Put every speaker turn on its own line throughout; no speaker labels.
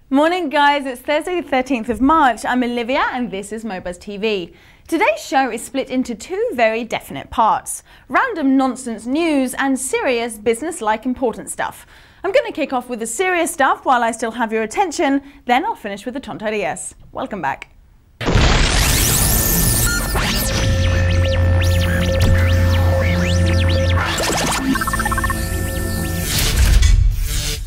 Morning guys, it's Thursday the 13th of March. I'm Olivia and this is MoBuzz TV. Today's show is split into two very definite parts: random nonsense news and serious business-like important stuff. I'm going to kick off with the serious stuff while I still have your attention, then I'll finish with the tonterías. Welcome back.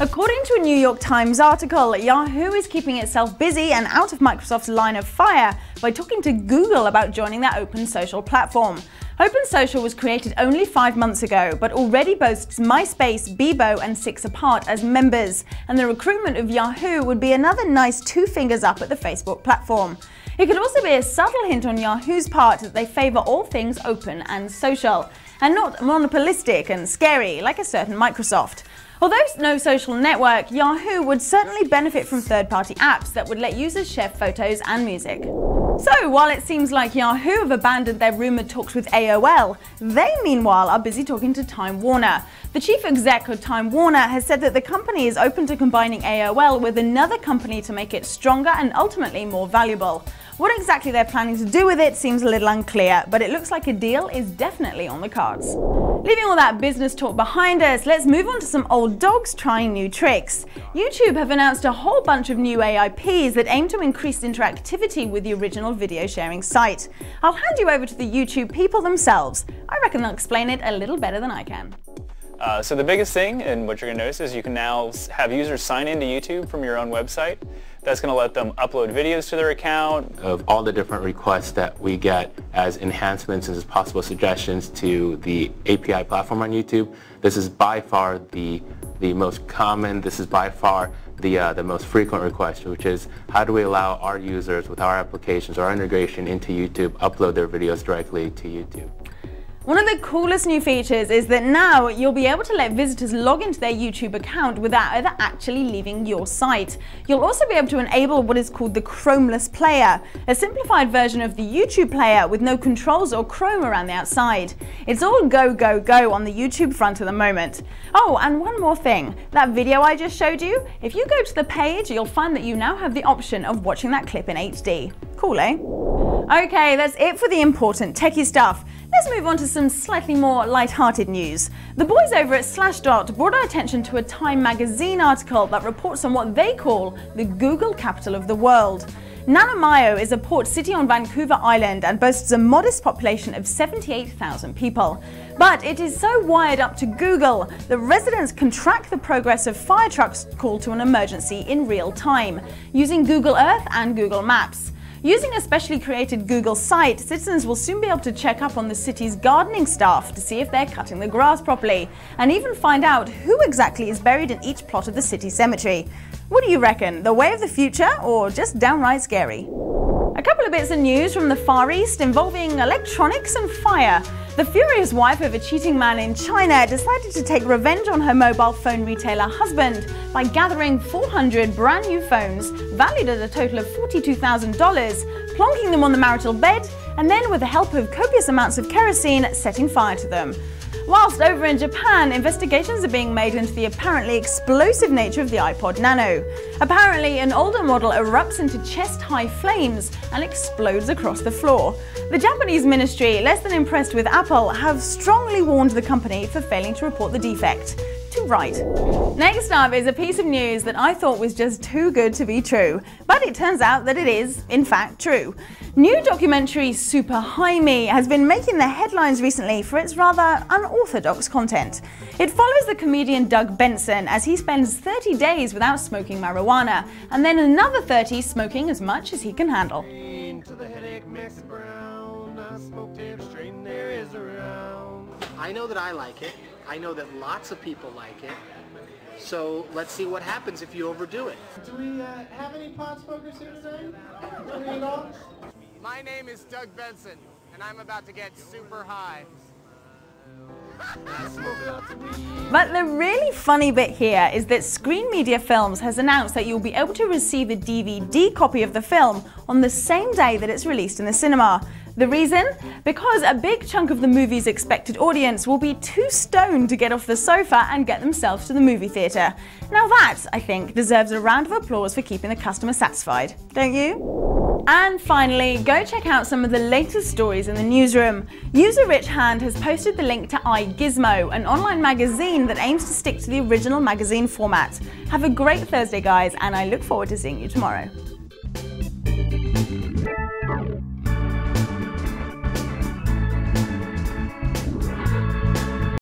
According to a New York Times article, Yahoo is keeping itself busy and out of Microsoft's line of fire by talking to Google about joining their open social platform. Open Social was created only 5 months ago, but already boasts MySpace, Bebo and 6apart as members, and the recruitment of Yahoo would be another nice 2 fingers up at the Facebook platform. It could also be a subtle hint on Yahoo's part that they favour all things open and social, and not monopolistic and scary like a certain Microsoft. Although no social network, Yahoo would certainly benefit from third-party apps that would let users share photos and music. So, while it seems like Yahoo have abandoned their rumoured talks with AOL, they meanwhile are busy talking to Time Warner. The chief exec of Time Warner has said that the company is open to combining AOL with another company to make it stronger and ultimately more valuable. What exactly they're planning to do with it seems a little unclear, but it looks like a deal is definitely on the cards. Leaving all that business talk behind us, let's move on to some old dogs trying new tricks. YouTube have announced a whole bunch of new AIPs that aim to increase interactivity with the original video sharing site. I'll hand you over to the YouTube people themselves. I reckon they'll explain it a little better than I can.
So the biggest thing, and what you're going to notice, is you can now have users sign into YouTube from your own website. That's going to let them upload videos to their account.
Of all the different requests that we get as enhancements and as possible suggestions to the API platform on YouTube, this is by far the most common, this is by far the most frequent request, which is how do we allow our users with our applications or our integration into YouTube upload their videos directly to YouTube.
One of the coolest new features is that now you'll be able to let visitors log into their YouTube account without ever actually leaving your site. You'll also be able to enable what is called the Chromeless player, a simplified version of the YouTube player with no controls or Chrome around the outside. It's all go, go, go on the YouTube front at the moment. Oh, and one more thing. That video I just showed you, if you go to the page, you'll find that you now have the option of watching that clip in HD. Cool, eh? Okay, that's it for the important techie stuff. Let's move on to some slightly more light-hearted news. The boys over at Slashdot brought our attention to a Time magazine article that reports on what they call the Google capital of the world. Nanaimo is a port city on Vancouver Island and boasts a modest population of 78,000 people. But it is so wired up to Google that residents can track the progress of fire trucks called to an emergency in real time, using Google Earth and Google Maps. Using a specially created Google site, citizens will soon be able to check up on the city's gardening staff to see if they're cutting the grass properly, and even find out who exactly is buried in each plot of the city cemetery. What do you reckon, the way of the future or just downright scary? A couple of bits of news from the Far East involving electronics and fire. The furious wife of a cheating man in China decided to take revenge on her mobile phone retailer husband by gathering 400 brand new phones, valued at a total of $42,000, plonking them on the marital bed, and then with the help of copious amounts of kerosene, setting fire to them. Whilst over in Japan, investigations are being made into the apparently explosive nature of the iPod Nano. Apparently, an older model erupts into chest-high flames and explodes across the floor. The Japanese ministry, less than impressed with Apple, have strongly warned the company for failing to report the defect. Too right. Next up is a piece of news that I thought was just too good to be true, but it turns out that it is, in fact, true. New documentary Super Jaime has been making the headlines recently for its rather unorthodox content. It follows the comedian Doug Benson as he spends 30 days without smoking marijuana, and then another 30 smoking as much as he can handle.
I know that I like it. I know that lots of people like it. So let's see what happens if you overdo it. Do we have any pot smokers here today? Any dogs?
My name is Doug Benson, and I'm about to get super high.
But the really funny bit here is that Screen Media Films has announced that you'll be able to receive a DVD copy of the film on the same day that it's released in the cinema. The reason? Because a big chunk of the movie's expected audience will be too stoned to get off the sofa and get themselves to the movie theatre. Now that, I think, deserves a round of applause for keeping the customer satisfied, don't you? And finally, go check out some of the latest stories in the newsroom. User Rich Hand has posted the link to iGizmo, an online magazine that aims to stick to the original magazine format. Have a great Thursday, guys, and I look forward to seeing you tomorrow.